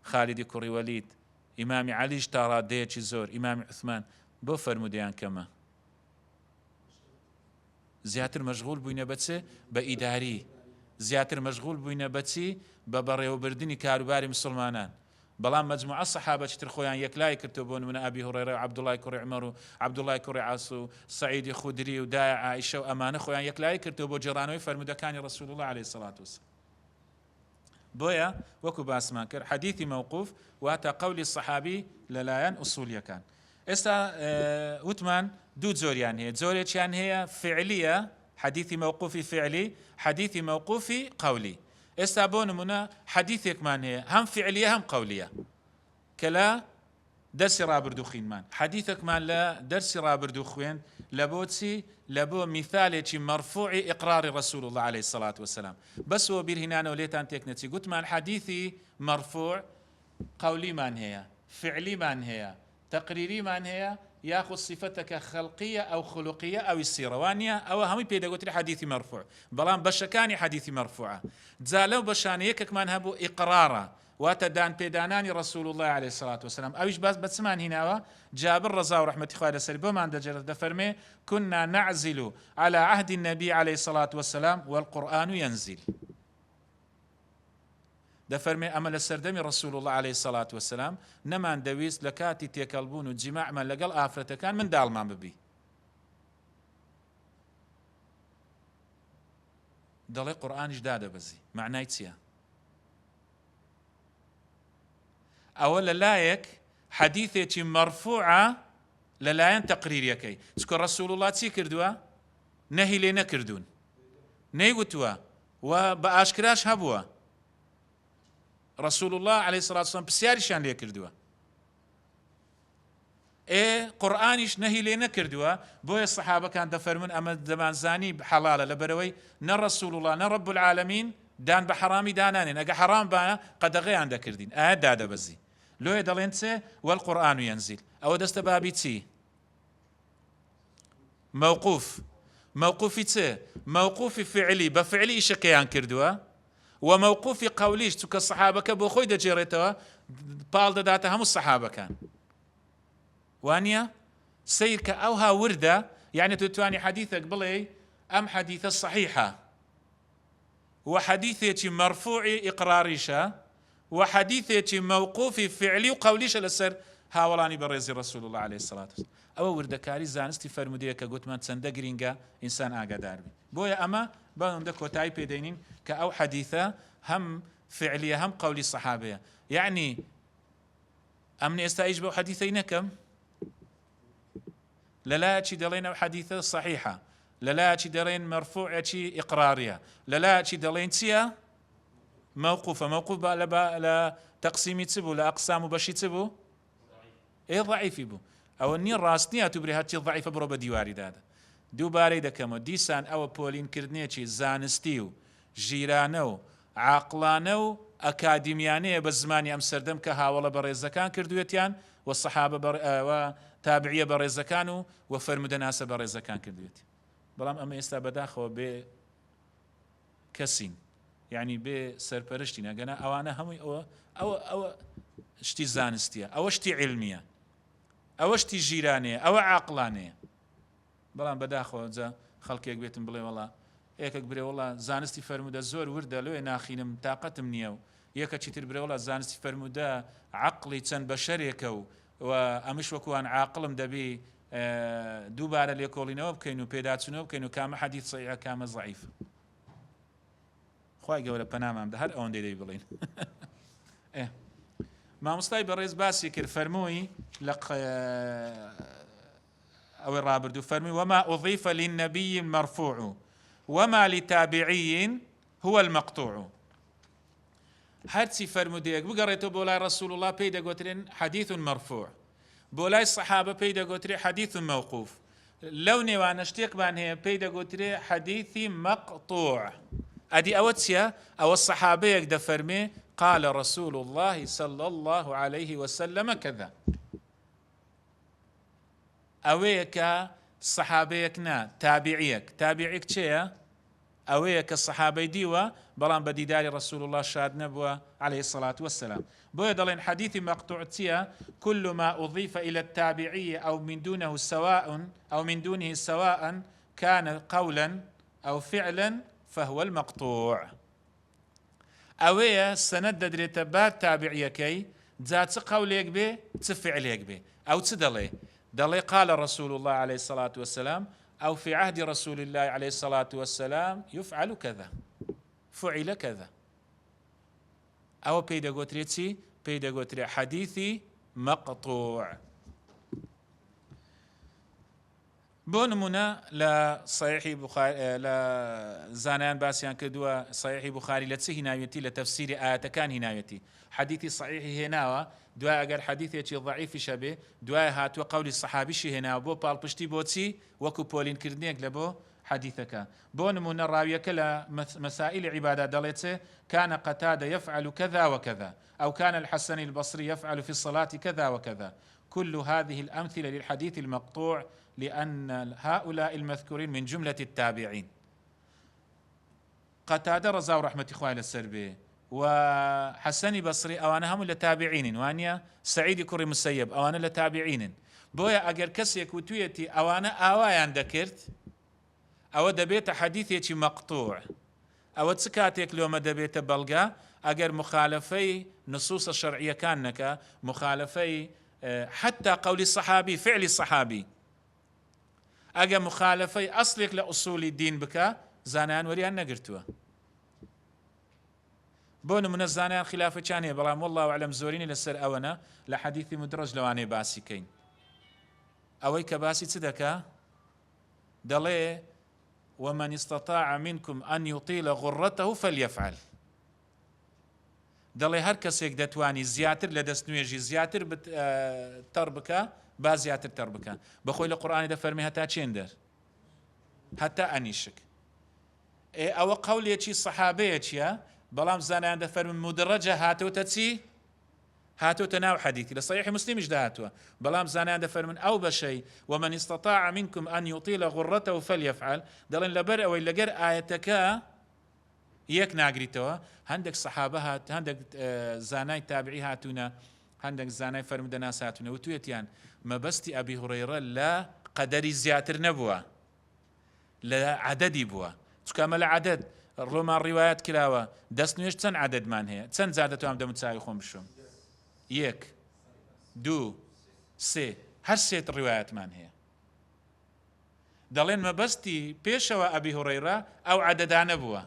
خالیدی کوڕی وەلید ئیمامی عەلیش تا ڕادەیەکی زۆر ئیمامی عوسمان بۆ فەرمودەیان کەمە زیاتر مەشغوڵ بووینە بەچێ بە ئیداری زیاتر مەشغوڵ بووینە بەچی بە بەڕێوەبردننی کاروباری مسلمانان بەڵام مەجموعە سەحابەی تر خۆیان یەکلای کردەوە بۆ نمونە ئەبی هوڕەیرە و عەبدوڵای کوڕی عومەر و عەبدوڵای کوڕی عاس و سەعیدی خودری و دایە عایشە و ئەمانە خۆیان یەکلای کردەوە بۆ جێڕانەوەی فەرمودەکانی ڕەسوول الله عەلەیهی السەڵات وەسەلام بۆیە وەکو باسمان کرد حەدیثی مەوقوف واتە قەولی سەحابی لەلایەن ئوسوولیەکان ئێستا وتمان دوو جۆریان هەیە جۆرێکیان هەیە فعلیە حەدیثی مەوقوفی فعلی حەدیثی مەوقوفی قەولی ئێستا بۆ نمونە حەدیثێکمان هەیە هەم فعلیە هەم قەولیە کە لە دەرسی ڕابردوو خوێنمان حەدیثێکمان لە دەرسی ڕابردوو خوێن لە بۆچی لە بۆ میثالێکی مەرفوعی ئیقراری ڕەسوول الله عەلەیهی السەڵات وەسەلام بەسەوە بیرهێنانەوە لێتان تێک نەچی گوتمان حەدیثی مەرفوع قەولیمان هەیە فعلیمان هەیە تەقریریمان هەیە یاخود صفتەکە خەڵقیە ئەو خولوقیە ئەوی سیڕەوانیە ئەوە هەمووی پێدەگوتری حەدیثی مەرفوع بەڵام بەشەکانی حەدیثی مەرفوعە جا لەو بەشانە یەکێکمان هەبوو ئیقرارە واتە دان پێدانانی ڕەسوول الله عەلەیهی السەڵات وەسەلام ئەویش باس بە چمان هیناوە جابر ڕەزا و ڕەحمەتی خوای لەسەری بۆمان دەجێڕێت دەفەرمێ كنا نعزل على عهد النبي عليه الصلاة والسلام والقرآن ينزل دەفەرمێ ئەمە لە سەردەمی ڕەسوول الله عەلەیهی السەڵات وەسەلام نەمان دەویست لە کاتی تێکەڵبوون و جیماعمان لەگەڵ ئافرەتەکان منداڵمان ببی دەڵێ قورئانیش دادەبەزی معنای چییە ئەوە لەلایەک حەدیثێکی مەرفوعە لەلایەن تەقریریەکەی چکە ڕەسوول الله چی کردووە نەهی لێ نەکردوون نەیگوتووە و بە ئاشکراش هەبووە رسول الله عليه الصلاة والسلام پرسیاریشان لێ کردووە قورئانیش نەهی لێ نەکردووە بۆیە سەحابەکان دەفەرمون ئەمە دەمانزانی حەڵالە لەبەرەوەی نە رسول الله نە رب العالمین دان بە حەرامی دانانێن ئەگە حەرام بە قەدەغەیان دەکردین ئایا دادەبەزی لۆیە دەڵێن چێ والقورئان ينزل ئەوە دەستە بابی چی موقوفی چێ موقوفی فعلی بە فعلی ئیشەکەیان کردووە وموقوفی قەولیش چونکە سەحابەکە بۆ خۆی دەجێڕێتەوە پاڵ دەداتە هەموو سەحابەکان وانە سیر کە ئەوها وردە یعنی توانی حەدیثێک بڵێ ئەم حەدیثە صحیحە وحەدیثێکی مەرفوعی ئیقراریشە وحەدیثێکی موقوفی فعلی و قەولیشە لەسەر هاوڵانی بەڕێزی ڕەسوول الله عەلەیهی السەڵات وەسەلام ئەوە وردەکاری زانستی فەرمودەیە کە گوتمان چەندە گرینگە ئینسان ئاگادار بێ بۆیە ئەمە بەڵێندا کۆتایی پێدەینین کە ئەو حەدیثە هەم فعلیە هەم قەولی سەحابەیە یعنی ئەم ئێستا ئیش بەو حەدیثەی نەکەم لەلایەکی دەڵێن ئەو حەدیثە صحیحە لەلایەکی دەڵێن مەرفوعێکی ئیقراریە لەلایەکی دەڵێن چییە موقوفە موقوف لە تەقسیمی چ بوو لە ئەقسام و بەشی چ بوو ضعیفی بوو ئەوە نی ڕاستنیە تو برێ هەرچی ضعیفە بڕۆ بە دیواری دادا دووبارەی دەکەمەوە دیسان ئەوە پۆلینکردنێکی زانستی و ژیرانە و عاقلانە و ئەکادیمیانەیە بە زمانی ئەم سەردەم کە هاوڵە بەڕێزەکان کردوێتیان و سەحابە تابعیە بەڕێزەکان و فەرمودەناسە بەڕێزەکان کردوێتی بەڵام ئەمە ئێستا بەداخەوە بێ کەسین یعنی بێ سەرپەرشتی نەگەنە ئەوانە هەمووی ئەوە شتی زانستیە ئەوە شتی علمیە ئەوە شتی ژیرانەیە ئەوە عاقلانەیە بەڵام بەداخەوە جا خەڵکێک بێتم بڵێ وەڵا یەکێک برێ وەڵا زانستی فەرمودە زۆر وردە لۆیە ناخینم تااقەتم نییە و یەکەکی تر برێ وەڵا زانستی فەرمودە عەقڵی چەند بەشەرێکە و ئەمش وەکوان عاقڵم دەبێ دووبارە لێکۆڵینەوە بکەین و پێداچوونەوە بکەین و کامە حەدیث صحیحە کامە ضعیف خوای گەورە پەنامان بدە هەر ئەوەندەی دەی بڵین مامۆستای بەڕێز باسی کرد فەرمووی لە ئەوەی ڕابردوو فەرمووی وما أضيف للنبي المرفوع وما لتابعي هو المقطوع هەرچی فەرمودەیەک بگەڕێتەوە بۆ لای ڕەسوول الله پێی دەگوترێن حەدیث مرفوع، بۆ لای سەحابە پێی دەگوترێ حەدیث موقوف، لەو نێوانە شتێکمان هەیە پێی دەگوترێ حەدیثی مەقطوع. ئەدی ئەوە چییە؟ ئەوە سەحابەیەک دەفەرمێ قال رسول الله صلى الله عليه وسلم كذا، ئەوەیە کە سەحابەیەک نا تابعیەک، تابعیەک چێە؟ ئەوەیە کە سەحابەی دیوە بەڵام بە دیداری رسول الله شاد نەبووە عليه الصلاة والسلام. بۆیە دەڵێن حەدیثی مەقطوع چییە؟ كل ما أضيف إلى التابعي أو من دونه سواء أو من دونه سواء كان قولا أو فعلا فهو المقطوع. ئەوەیە سەنەد دەدرێتە بار تابعیەکەی جا چ قەولێک بێ چ فعلێک بێ، ئەو چ دەڵێ قال رسول الله عليه الصلاة والسلام أو في عهد رسول الله عليه الصلاة والسلام يفعل كذا فعل كذا، أو بيدا قوتريتي بيدا قوتري حديثي مقطوع. بونمونا لا صحيح بخاري لا زانان باسيان كدوا صحيح بخاري لتسي هنايتي لتفسير آيات كان هنايتي حديثي صحيح هناوا دواء أجر حديثي ضعيف شبه دواء هاتوا قول الصحابي شي هنا بو بالبشتي بوتي وكو بولين كردنيك لبو حديثك بونمونا راوية كلا مسائل عبادة دلته كان قتادة يفعل كذا وكذا أو كان الحسن البصري يفعل في الصلاة كذا وكذا. كل هذه الأمثلة للحديث المقطوع لأن هؤلاء المذكورين من جملة التابعين. قتادة رضا ورحمة إخواني السربي وحسن بصري أوانا هم لتابعين، وانيا سعيد كري مسيب أوانا لتابعين. بويا أجر كسيك وتويتي أوانا آوايان ذكرت أو دبيت حديثي مقطوع أو تسكاتك لو ما دبيت بلغا أجر مخالفي نصوص الشرعية كانك مخالفي حتى قول الصحابي فعل الصحابي ئەگە مخالفەی ئەسڵێک لە ئوسولی دین بکە زانایان وەریان نەگرتووە. بۆ نمونە زانایان خلافەیان هەیە بەڵام والله ئەعلەم زۆرینی لەسەر ئەوەنە لە حەدیثی مدرەج لەوانەیە باسی کەین. ئەوەی کە باسی چ دەکا؟ دەڵێ ومن استطاع منكم أن يطيل غرته فليفعل. دەڵێ هەر کەسێک دەتوانی زیاتر لە دەستنوێژی زیاتر تەڕ بکە با زیاتر تەڕ بکە. بەخۆی لە قورئانی دەفەرمێ هەتا چێندەر هەتا ئەنیشک. ئەوە قەولێکی سەحابەیەکیە بەڵام زانایان دەفەرمن مدرەجە هاتوتە چی؟ هاتوتە ناو حەدیثی لە صحیح مسلمیش داهاتووە بەڵام زانایان دەفەرمن ئەو بەشەی ومن استطاع منكم أن يطيل غرته فليفعل دەڵێن لەبەر ئەوەی لەگەر ئاەتەکە یەک ناگریتەوە هەندێک سەحابە هات هەندێک زانای تابعی هاتوونە هەندێک زانای فەرمودەناس هاتوونە وتوێتیان مەبەستی ئەبی هورەیرە لە قەدەری زیاتر نەبووە لە عەدەدی بووە چونکە ئەمە لە عەدەد ڕۆمان ڕیوایەت کراوە دەستنوێژ چەند عەدەدمان هەیە چەند جار دەتوانم دەم چاوی خۆم بشۆم یەک دوو سێ هەر سێت ڕیوایەتمان هەیە دەڵێن مەبەستی پێشەوە ئەبی هورەیرە ئەو عەدەدانە بووە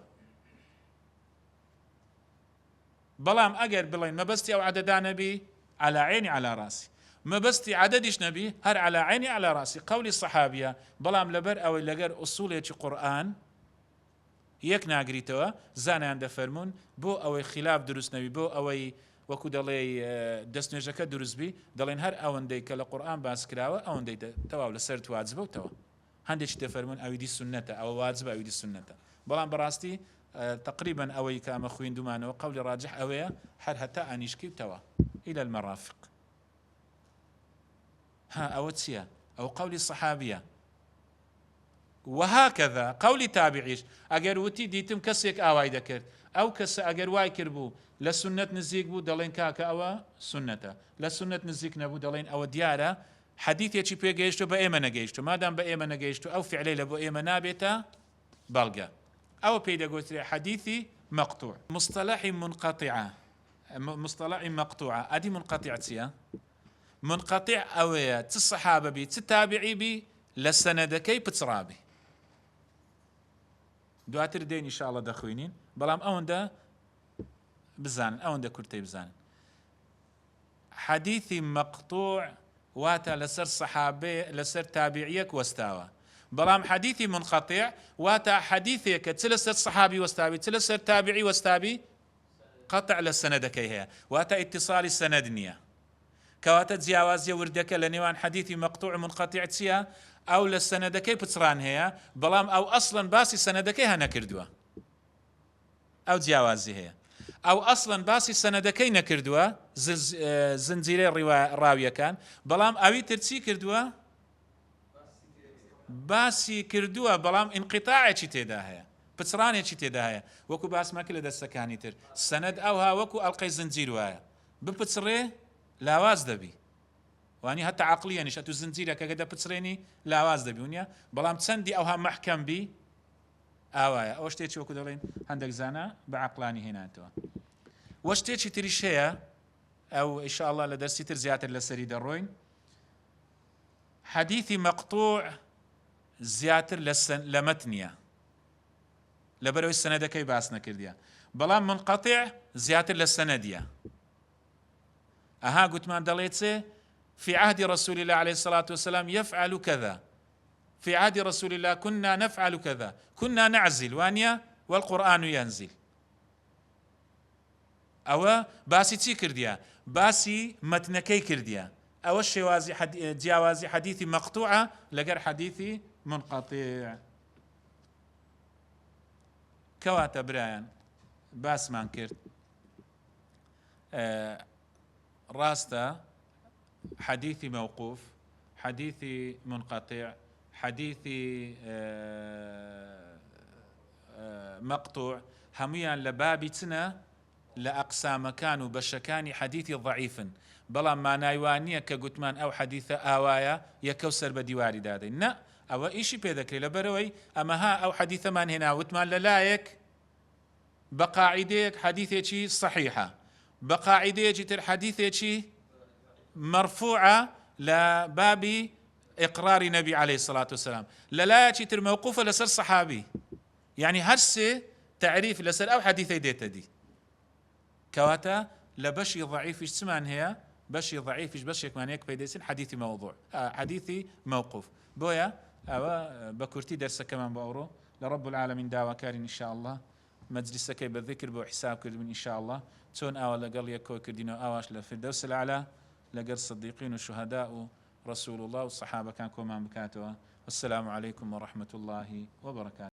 بەڵام ئەگەر بڵێن مەبەستی ئەو عەدەدانە بی على عيني على راسي مەبەستی عەدەدیش نەبی هەر على عيني على راسي قولی سەحابیە بەڵام لەبەر ئەوەی لەگەر ئوسوڵێکی قورئان یەک ناگریتەوە زانایان دەفەرمون بۆ ئەوەی خلاف دروست نەبی بۆ ئەوەی وەکو دەڵێ دەستنوێژەکە دروست بی دەڵێن هەر ئەوەندەی کە لە قورئان باس کراوە ئەوەندەی تەواو لەسەر واجبەوتەوە هەندێکی دەفەرمون ئەویدی سونەتە ئەوە واجبە ئەویدی سونەتە بەڵام بەڕاستی تقريبا أوي كما خوين دومان وقول راجح أوي حر حتى أنيشكي توا إلى المرافق ها أو تسيا أو قول الصحابية وهكذا قول تابعيش أجر وتي ديتم كسيك أواي ذكر أو كس أجر واي كربو لا سنة نزيك بو دلين كاكا أو سنة لا سنة نزيك نبو دلين أو ديارة حديث يشي بيجيشتو بأيمن جيشتو ما دام بأيمن جيشتو أو فعلي لبو أيمن نابتا بلغا أو بيداغوتري حديثي مقطوع مصطلح منقطعة مصطلح مقطوعة أدي منقطعة سيا منقطع أويا الصحابة بي تتابعي بي لسندكي بترابي دواتر دين إن شاء الله دخوينين بلام أوندا بزان أوندا كرتي بزان حەدیثی مەقطوع واتە لەسەر سەحابێ لەسەر تابعیەک وەستاوە، بەڵام حەدیثی منقەطع واتە حەدیثێکە چ لەسەر سەحابی وەستاوی چ لەسەر تابعی وەستاوی قەطع لە سەنەدەکەی هەیە، واتە ئیتصالی سەنەد نییە. کەواتە جیاوازیە وردەکە لە نێوان حەدیثی مەقطوع منقەطع چییە؟ ئەو لە سەنەدەکەی پچڕان هەیە، بەڵام ئەو ئەسڵەن باسی سەنەدەکەی هەنەکردووە، ئەو جیاوازی هەیە. ئەو ئەسڵەن باسی سەنەدەکەی نەکردووە زنجیرەی ڕاویەکان، بەڵام ئەوی ترچی کردووە باسی کردووە، بەڵام ئینقیتاعێکی تێدا هەیە، پچڕانێکی تێدا هەیە، وەکو باسمەکە لە دەستەکانی تر. سەنەد ئەوها وەکو ئەڵقەی زنجیر وایە، بپچڕێ لاواز دەبی، وانی هەتا عەقلیە نیش ئەتو زنجیرەکە کە دەپچڕێنی لاواز دەبی ونیە، بەڵام چەندی ئەوها مەحکەم بی ئاوایە. ئەوە شتێکی وەکو دەڵێن هەندێک زانە بە عەقلانی هێناتەوە. وە شتێکی تریش هەیە، ئەو ئینشاءڵڵا لە دەرسی تر زیاتر لەسەری دەڕۆین. حەدیثی مەقطوع زیاتر لە مەتنیە، لەبەرەوەی سەنەدەکەی باس نەکردیە، بەڵام منقەطع زیاتر لە سەنەدیە. ئەها گوتمان دەڵێت في عهد رسول الله عليه الصلاة والسلام يفعل كذا، في عهد رسول الله كنا نفعل كذا، كنا نعزل وانيا والقرآن ينزل. أو باسي تي كرديا، باسي متنكي كرديا، أو الشوازي جياوازي حديثي مقطوعة لقر حديثي منقطع. كواتا برايان باس مان كرد راستا حديثي موقوف، حديثي منقطع، حديثي مقطوع، هميان لبابي تنا لأقسام كانوا بشكاني حديثي ضعيفا، بلا ما نايوانية كقتمان أو حديث آوايا يكوسر بديواري دادي نا أو إيشي بيذكري لبروي أما ها أو حديث من هنا وتمان للايك بقاعديك حديثي صحيحة، بقاعدية تر حديثي مرفوعة لباب إقرار نبي عليه الصلاة والسلام، لا تر موقوفة لسر صحابي، يعني هرسي تعريف لسر أو حديثي ديتا دي كواتا لبشي ضعيف سمان هي بشي ضعيف بشي كمان هيك بيديسين حديثي موضوع حديثي موقوف بويا أو بكرتي درس كمان بأورو لرب العالمين دعوة كارين إن شاء الله مجلسك بالذكر بحساب كردين إن شاء الله تون أو لقل يكو كردين أواش لفردوس الأعلى لقل الصديقين والشهداء رسول الله والصحابة كان كومان بكاتوا. والسلام عليكم ورحمة الله وبركاته.